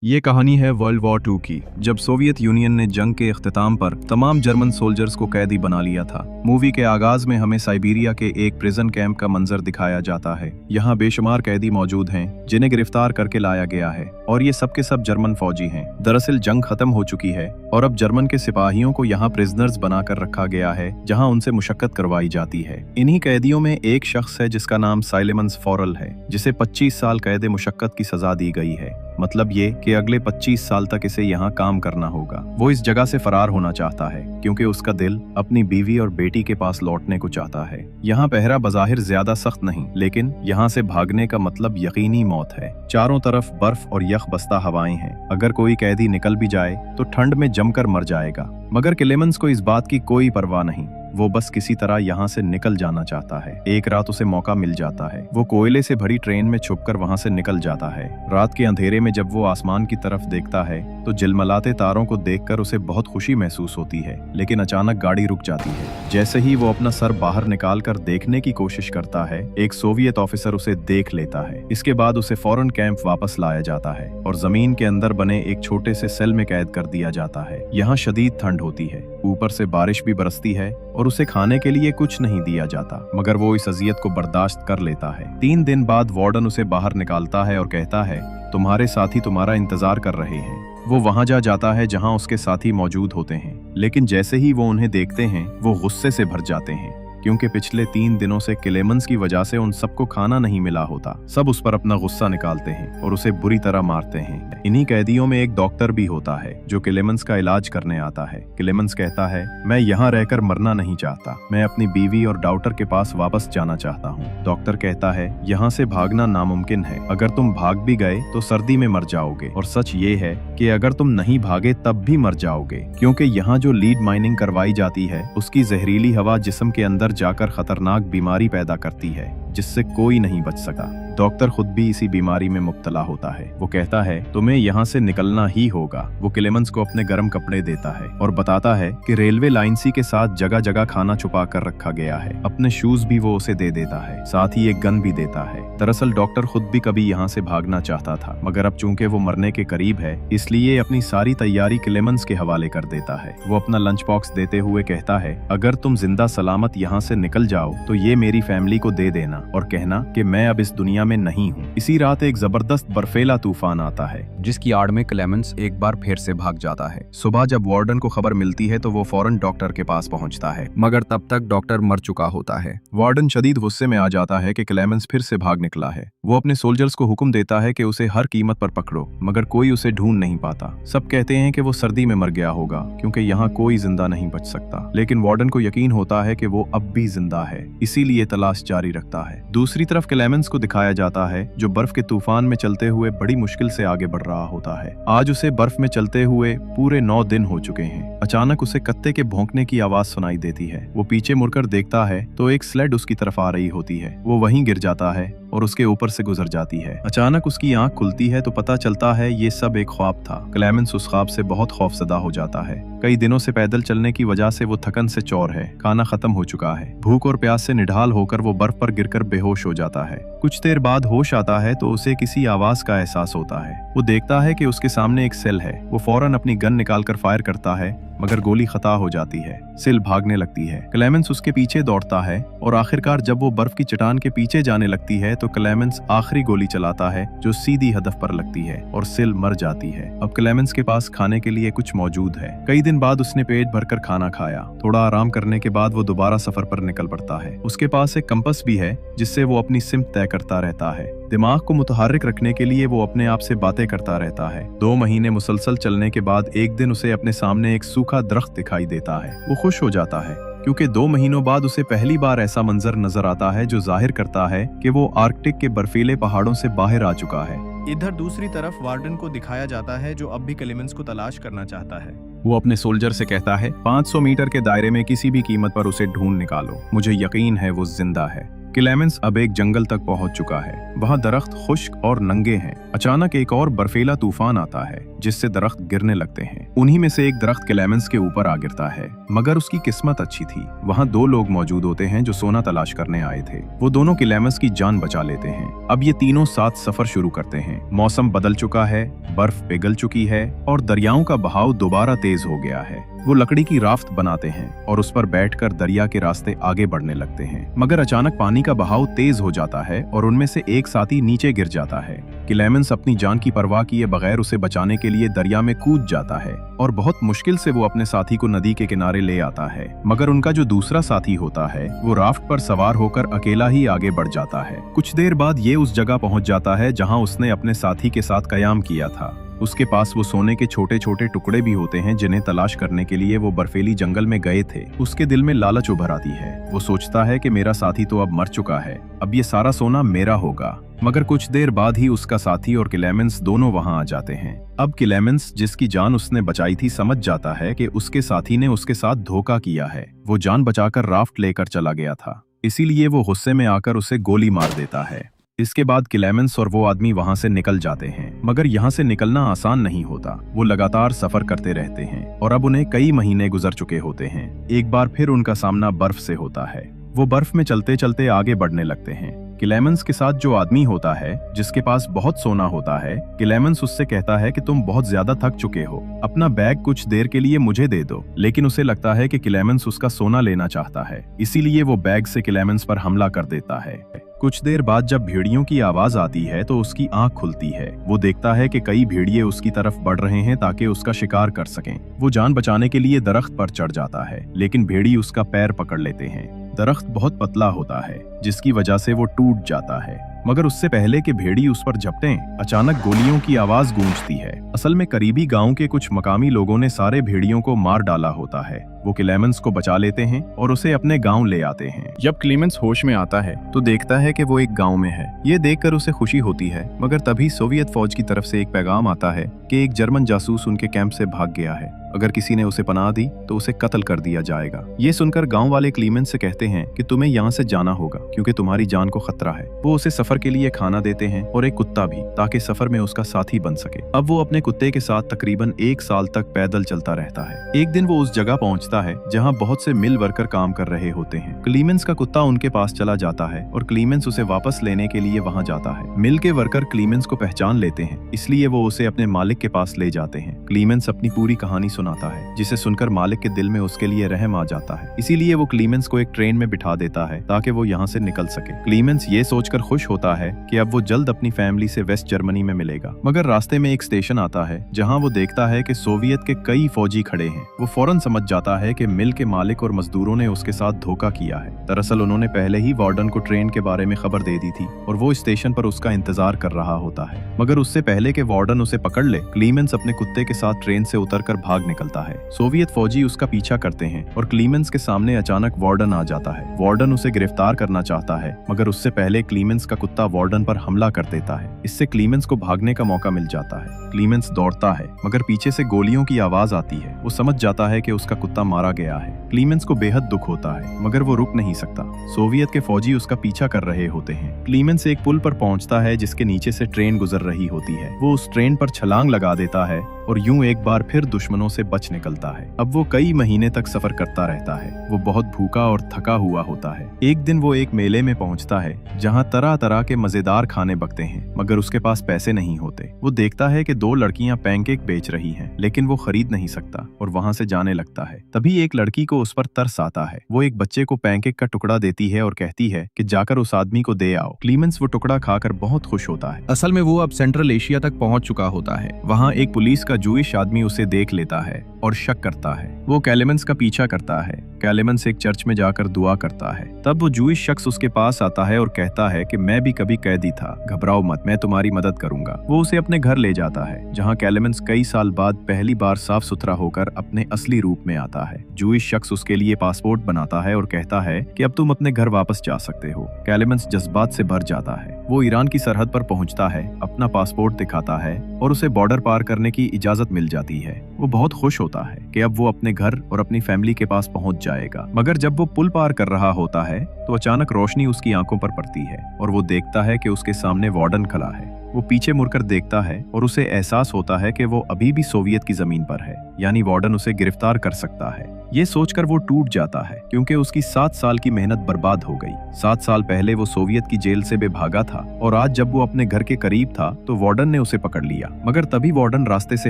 ये कहानी है वर्ल्ड वॉर 2 की, जब सोवियत यूनियन ने जंग के इख्तिताम पर तमाम जर्मन सोल्जर्स को कैदी बना लिया था। मूवी के आगाज में हमें साइबेरिया के एक प्रिजन कैंप का मंजर दिखाया जाता है। यहाँ बेशुमार कैदी मौजूद हैं जिन्हें गिरफ्तार करके लाया गया है और ये सब के सब जर्मन फौजी हैं। दरअसल जंग खत्म हो चुकी है और अब जर्मन के सिपाहियों को यहाँ प्रिजनर्स बनाकर रखा गया है, जहाँ उनसे मुशक्कत करवाई जाती है। इन्हीं कैदियों में एक शख्स है जिसका नाम साइलेमन्स फॉरल है, जिसे 25 साल कैद मुशक्कत की सजा दी गई है। मतलब ये कि अगले 25 साल तक इसे यहाँ काम करना होगा। वो इस जगह से फरार होना चाहता है क्योंकि उसका दिल अपनी बीवी और बेटी के पास लौटने को चाहता है। यहाँ पहरा बज़ाहिर ज्यादा सख्त नहीं, लेकिन यहाँ से भागने का मतलब यकीनी मौत है। चारों तरफ बर्फ और यख बस्ता हवाएं हैं। अगर कोई कैदी निकल भी जाए तो ठंड में जमकर मर जाएगा। मगर क्लेमेंस को इस बात की कोई परवाह नहीं। वो बस किसी तरह यहाँ से निकल जाना चाहता है। एक रात उसे मौका मिल जाता है। वो कोयले से भरी ट्रेन में छुपकर वहाँ से निकल जाता है। रात के अंधेरे में जब वो आसमान की तरफ देखता है तो झिलमिलाते तारों को देखकर उसे बहुत खुशी महसूस होती है। लेकिन अचानक गाड़ी रुक जाती है। जैसे ही वो अपना सर बाहर निकालकर देखने की कोशिश करता है, एक सोवियत ऑफिसर उसे देख लेता है। इसके बाद उसे फौरन कैंप वापस लाया जाता है और जमीन के अंदर बने एक छोटे से सेल में कैद कर दिया जाता है। यहाँ शदीद ठंड होती है, ऊपर से बारिश भी बरसती है और उसे खाने के लिए कुछ नहीं दिया जाता, मगर वो इस अजियत को बर्दाश्त कर लेता है। 3 दिन बाद वार्डन उसे बाहर निकालता है और कहता है, तुम्हारे साथी तुम्हारा इंतजार कर रहे हैं। वो वहां जाता है जहां उसके साथी मौजूद होते हैं, लेकिन जैसे ही वो उन्हें देखते हैं वो गुस्से से भर जाते हैं क्योंकि पिछले 3 दिनों से क्लेमेंस की वजह से उन सबको खाना नहीं मिला होता। सब उस पर अपना गुस्सा निकालते हैं और उसे बुरी तरह मारते हैं। इन्हीं कैदियों में एक डॉक्टर भी होता है जो क्लेमेंस का इलाज करने आता है। क्लेमेंस कहता है, मैं यहाँ रहकर मरना नहीं चाहता, मैं अपनी बीवी और डॉक्टर के पास वापस जाना चाहता हूँ। डॉक्टर कहता है, यहाँ से भागना नामुमकिन है। अगर तुम भाग भी गए तो सर्दी में मर जाओगे, और सच ये है कि अगर तुम नहीं भागे तब भी मर जाओगे, क्योंकि यहाँ जो लीड माइनिंग करवाई जाती है उसकी जहरीली हवा जिस्म के अंदर जाकर खतरनाक बीमारी पैदा करती है जिससे कोई नहीं बच सकता। डॉक्टर खुद भी इसी बीमारी में मुब्तला होता है। वो कहता है, तुम्हें यहाँ से निकलना ही होगा। वो क्लेमेंस को अपने गर्म कपड़े देता है और बताता है कि रेलवे लाइंसी के साथ जगह जगह खाना छुपा कर रखा गया है। अपने शूज भी वो उसे दे देता है, साथ ही एक गन भी देता है। दरअसल डॉक्टर खुद भी कभी यहाँ से भागना चाहता था, मगर अब चूंकि वो मरने के करीब है इसलिए अपनी सारी तैयारी क्लेमेंस के हवाले कर देता है। वो अपना लंच बॉक्स देते हुए कहता है, अगर तुम जिंदा सलामत यहाँ से निकल जाओ तो ये मेरी फैमिली को दे देना और कहना कि मैं अब इस दुनिया में नहीं हूँ। इसी रात एक जबरदस्त बर्फीला तूफान आता है जिसकी आड़ में क्लेमेंस एक बार फिर से भाग जाता है। सुबह जब वार्डन को खबर मिलती है तो वो फौरन डॉक्टर के पास पहुंचता है, मगर तब तक डॉक्टर मर चुका होता है। वार्डन शदीद गुस्से में आ जाता है कि क्लेमेंस फिर से भाग निकला है। वो अपने सोल्जर्स को हुक्म देता है कि उसे हर कीमत पर पकड़ो, मगर कोई उसे ढूंढ नहीं पाता। सब कहते हैं कि वो सर्दी में मर गया होगा क्योंकि यहाँ कोई जिंदा नहीं बच सकता, लेकिन वार्डन को यकीन होता है कि वो अब भी जिंदा है, इसीलिए तलाश जारी रखता है। दूसरी तरफ क्लेमेंस को दिखाया जाता है जो बर्फ के तूफान में चलते हुए बड़ी मुश्किल से आगे बढ़ रहा होता है। आज उसे बर्फ में चलते हुए पूरे 9 दिन हो चुके हैं। अचानक उसे कत्ते के भौंकने की आवाज सुनाई देती है। वो पीछे मुड़कर देखता है तो एक स्लेड उसकी तरफ आ रही होती है। वो वहीं गिर जाता है और उसके ऊपर से गुजर जाती है। अचानक उसकी आंख खुलती है तो पता चलता है ये सब एक ख्वाब था। क्लेमेंस उस ख्वाब से बहुत खौफजदा हो जाता है। कई दिनों से पैदल चलने की वजह से वो थकन से चौर है, खाना खत्म हो चुका है। भूख और प्यास से निढाल होकर वो बर्फ पर गिरकर बेहोश हो जाता है। कुछ देर बाद होश आता है तो उसे किसी आवाज का एहसास होता है। वो देखता है कि उसके सामने एक सेल है। वो फौरन अपनी गन निकालकर फायर करता है, मगर गोली खता हो जाती है। सेल भागने लगती है। क्लेमेंस उसके पीछे दौड़ता है और आखिरकार जब वो बर्फ की चट्टान के पीछे जाने लगती है तो क्लेमेंस आखिरी गोली चलाता है जो सीधी हदफ पर लगती है और सेल मर जाती है। अब क्लेमेंस के पास खाने के लिए कुछ मौजूद है। कई दिन बाद उसने पेट भरकर खाना खाया। थोड़ा आराम करने के बाद वो दोबारा सफर पर निकल पड़ता है। उसके पास एक कंपास भी है जिससे वो अपनी सिमत तय करता रहता है। दिमाग को मुतहर्रिक रखने के लिए वो अपने आप से बातें करता रहता है। 2 महीने मुसलसल चलने के बाद एक दिन उसे अपने सामने एक सूखा दरख्त दिखाई देता है। वो खुश हो जाता है क्योंकि 2 महीनों बाद उसे पहली बार ऐसा मंजर नजर आता है जो जाहिर करता है कि वो आर्कटिक के बर्फीले पहाड़ों से बाहर आ चुका है। इधर दूसरी तरफ वार्डन को दिखाया जाता है जो अब भी क्लेमेंस को तलाश करना चाहता है। वो अपने सोल्जर से कहता है, 500 मीटर के दायरे में किसी भी कीमत पर उसे ढूंढ निकालो, मुझे यकीन है वो जिंदा है। क्लेमेंस अब एक जंगल तक पहुंच चुका है। वहाँ दरख्त खुश्क और नंगे हैं। अचानक एक और बर्फीला तूफान आता है जिससे दरख्त गिरने लगते हैं। उन्हीं में से एक दरख्त क्लेमेंस के ऊपर आ गिरता है, मगर उसकी किस्मत अच्छी थी। वहाँ 2 लोग मौजूद होते हैं जो सोना तलाश करने आए थे। वो दोनों क्लेमेंस की जान बचा लेते हैं। अब ये तीनों साथ सफर शुरू करते हैं। मौसम बदल चुका है, बर्फ पिघल चुकी है और दरियाओं का बहाव दोबारा तेज हो गया है। वो लकड़ी की राफ्ट बनाते हैं और उस पर बैठकर दरिया के रास्ते आगे बढ़ने लगते हैं, मगर अचानक पानी का बहाव तेज हो जाता है और उनमें से एक साथी नीचे गिर जाता है। क्लेमेंस अपनी जान की परवाह किए बगैर उसे बचाने के लिए दरिया में कूद जाता है और बहुत मुश्किल से वो अपने साथी को नदी के किनारे ले आता है, मगर उनका जो दूसरा साथी होता है वो राफ्ट पर सवार होकर अकेला ही आगे बढ़ जाता है। कुछ देर बाद ये उस जगह पहुंच जाता है जहां उसने अपने साथी के साथ कयाम किया था। उसके पास वो सोने के छोटे छोटे टुकड़े भी होते हैं जिन्हें तलाश करने के लिए वो बर्फीली जंगल में गए थे। उसके दिल में लालच उभर आती है। वो सोचता है कि मेरा साथी तो अब मर चुका है, अब ये सारा सोना मेरा होगा। मगर कुछ देर बाद ही उसका साथी और क्लेमेंस दोनों वहां आ जाते हैं। अब क्लेमेंस, जिसकी जान उसने बचाई थी, समझ जाता है कि उसके साथी ने उसके साथ धोखा किया है। वो जान बचाकर राफ्ट लेकर चला गया था, इसीलिए वो गुस्से में आकर उसे गोली मार देता है। इसके बाद क्लेमेंस और वो आदमी वहां से निकल जाते हैं, मगर यहाँ से निकलना आसान नहीं होता। वो लगातार सफर करते रहते हैं और अब उन्हें कई महीने गुजर चुके होते हैं। एक बार फिर उनका सामना बर्फ से होता है। वो बर्फ में चलते चलते आगे बढ़ने लगते हैं। क्लेमेंस के साथ जो आदमी होता है जिसके पास बहुत सोना होता है, क्लेमेंस उससे कहता है कि तुम बहुत ज्यादा थक चुके हो, अपना बैग कुछ देर के लिए मुझे दे दो। लेकिन उसे लगता है कि क्लेमेंस उसका सोना लेना चाहता है, इसीलिए वो बैग से क्लेमेंस पर हमला कर देता है। कुछ देर बाद जब भेड़ियों की आवाज आती है तो उसकी आंख खुलती है। वो देखता है कि कई भेड़िए उसकी तरफ बढ़ रहे हैं ताकि उसका शिकार कर सकें। वो जान बचाने के लिए दरख्त पर चढ़ जाता है, लेकिन भेड़ी उसका पैर पकड़ लेते हैं। दरख्त बहुत पतला होता है जिसकी वजह से वो टूट जाता है, मगर उससे पहले कि भेड़ी उस पर झपटें, अचानक गोलियों की आवाज गूंजती है। असल में करीबी गांव के कुछ मकामी लोगों ने सारे भेड़ियों को मार डाला होता है। वो क्लेमेंस को बचा लेते हैं और उसे अपने गांव ले आते हैं। जब क्लेमेंस होश में आता है तो देखता है कि वो एक गांव में है। ये देखकर उसे खुशी होती है, मगर तभी सोवियत फौज की तरफ से एक पैगाम आता है कि एक जर्मन जासूस उनके कैंप से भाग गया है। अगर किसी ने उसे पनाह दी तो उसे कत्ल कर दिया जाएगा। ये सुनकर गांव वाले क्लेमेंस से कहते हैं कि तुम्हें यहाँ से जाना होगा क्योंकि तुम्हारी जान को खतरा है। वो उसे सफर के लिए खाना देते हैं और एक कुत्ता भी, ताकि सफर में उसका साथी बन सके। अब वो अपने कुत्ते के साथ तकरीबन 1 साल तक पैदल चलता रहता है। एक दिन वो उस जगह पहुंचता है जहां बहुत से मिल वर्कर काम कर रहे होते हैं। क्लेमेंस का कुत्ता उनके पास चला जाता है और क्लेमेंस उसे वापस लेने के लिए वहां जाता है। मिल के वर्कर क्लेमेंस को पहचान लेते हैं, इसलिए वो उसे अपने मालिक के पास ले जाते हैं। क्लेमेंस अपनी पूरी कहानी सुनाता है, जिसे सुनकर मालिक के दिल में उसके लिए रहम आ जाता है। इसीलिए वो क्लेमेंस को एक ट्रेन में बिठा देता है ताकि वो यहाँ से निकल सके। क्लेमेंस ये सोचकर खुश होता है कि अब वो जल्द अपनी फैमिली से वेस्ट जर्मनी में मिलेगा। मगर रास्ते में एक स्टेशन आता है जहाँ वो देखता है कि सोवियत के कई फौजी खड़े हैं। वो फौरन समझ जाता है कि मिल के मालिक और मजदूरों ने उसके साथ धोखा किया है। दरअसल उन्होंने पहले ही वार्डन को ट्रेन के बारे में खबर दे दी थी और वो स्टेशन पर उसका इंतजार कर रहा होता है। मगर उससे पहले कि वार्डन उसे पकड़ ले, क्लेमेंस अपने कुत्ते के साथ ट्रेन से उतरकर भाग निकलता है। सोवियत फौजी उसका पीछा करते हैं और क्लेमेंस के सामने अचानक वार्डन आ जाता है। वार्डन उसे गिरफ्तार करना चाहता है, मगर उससे पहले क्लेमेंस का कुत्ता वार्डन पर हमला कर देता है। इससे क्लेमेंस को भागने का मौका मिल जाता है। क्लेमेंस दौड़ता है, मगर पीछे से गोलियों की आवाज आती है। वो समझ जाता है कि उसका कुत्ता मारा गया है। क्लेमेंस को बेहद दुख होता है, मगर वो रुक नहीं सकता। सोवियत के फौजी उसका पीछा कर रहे होते हैं। क्लेमेंस एक पुल पर पहुंचता है जिसके नीचे से ट्रेन गुजर रही होती है। वो उस ट्रेन पर छलांग लगा देता है और यूं एक बार फिर दुश्मनों से बच निकलता है। अब वो कई महीने तक सफर करता रहता है। वो बहुत भूखा और थका हुआ होता है। एक दिन वो एक मेले में पहुंचता है जहां तरह तरह के मजेदार खाने बकते हैं, मगर उसके पास पैसे नहीं होते। वो देखता है कि 2 लड़कियां पैनकेक बेच रही हैं, लेकिन वो खरीद नहीं सकता और वहां से जाने लगता है। तभी एक लड़की को उस पर तरस आता है। वो एक बच्चे को पैनकेक का टुकड़ा देती है और कहती है कि जाकर उस आदमी को दे आओ। क्लेमेंस वो टुकड़ा खाकर बहुत खुश होता है। असल में वो अब सेंट्रल एशिया तक पहुंच चुका होता है। वहाँ एक पुलिस का जूइश आदमी उसे देख लेता है और शक करता है। वो क्लेमेंस का पीछा करता है। क्लेमेंस एक चर्च में जाकर दुआ करता है। तब वो जूइश शख्स उसके पास आता है और कहता है कि मैं भी कभी कैदी था, घबराओ मत, मैं तुम्हारी मदद करूंगा। वो उसे अपने घर ले जाता है जहाँ क्लेमेंस कई साल बाद पहली बार साफ सुथरा होकर अपने असली रूप में आता है। जूइश शख्स उसके लिए पासपोर्ट बनाता है और कहता है कि अब तुम अपने घर वापस जा सकते हो। क्लेमेंस जज्बात से भर जाता है। वो ईरान की सरहद पर पहुंचता है, अपना पासपोर्ट दिखाता है और उसे बॉर्डर पार करने की इजाजत मिल जाती है। वो बहुत खुश होता होता है कि अब वो अपने घर और अपनी फैमिली के पास पहुंच जाएगा। मगर जब वो पुल पार कर रहा होता है तो अचानक रोशनी उसकी आंखों पर पड़ती है और वो देखता है कि उसके सामने वार्डन खड़ा है। वो पीछे मुड़कर देखता है और उसे एहसास होता है कि वो अभी भी सोवियत की जमीन पर है, यानी वार्डन उसे गिरफ्तार कर सकता है। ये सोचकर वो टूट जाता है क्योंकि उसकी 7 साल की मेहनत बर्बाद हो गई। 7 साल पहले वो सोवियत की जेल से बेभागा था और आज जब वो अपने घर के करीब था तो वार्डन ने उसे पकड़ लिया। मगर तभी वार्डन रास्ते से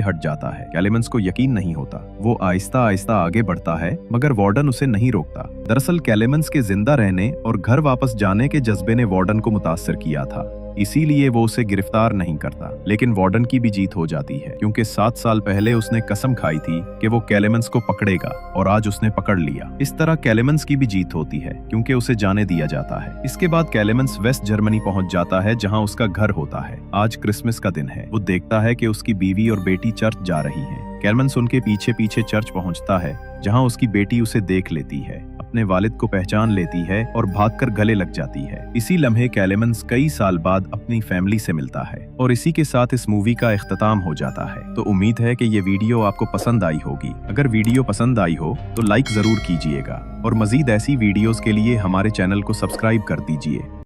हट जाता है। कैलेमन्स को यकीन नहीं होता। वो आहिस्ता आहिस्ता आगे बढ़ता है मगर वार्डन उसे नहीं रोकता। दरअसल कैलेमन्स के जिंदा रहने और घर वापस जाने के जज्बे ने वार्डन को मुतासर किया था, इसीलिए वो उसे गिरफ्तार नहीं करता। लेकिन वार्डन की भी जीत हो जाती है क्योंकि 7 साल पहले उसने कसम खाई थी कि वो कैलेमन्स को पकड़ेगा और आज उसने पकड़ लिया। इस तरह कैलेमन्स की भी जीत होती है क्योंकि उसे जाने दिया जाता है। इसके बाद कैलेमन्स वेस्ट जर्मनी पहुंच जाता है जहां उसका घर होता है। आज क्रिसमस का दिन है। वो देखता है कि उसकी बीवी और बेटी चर्च जा रही हैं। कैलेमन्स उनके पीछे पीछे चर्च पहुंचता है जहां उसकी बेटी उसे देख लेती है, अपने वालिद को पहचान लेती है और भागकर गले लग जाती है। इसी लम्हे कैलेमन्स कई साल बाद अपनी फैमिली से मिलता है और इसी के साथ इस मूवी का इख्तिताम हो जाता है। तो उम्मीद है कि ये वीडियो आपको पसंद आई होगी। अगर वीडियो पसंद आई हो तो लाइक जरूर कीजिएगा और मजीद ऐसी वीडियोस के लिए हमारे चैनल को सब्सक्राइब कर दीजिए।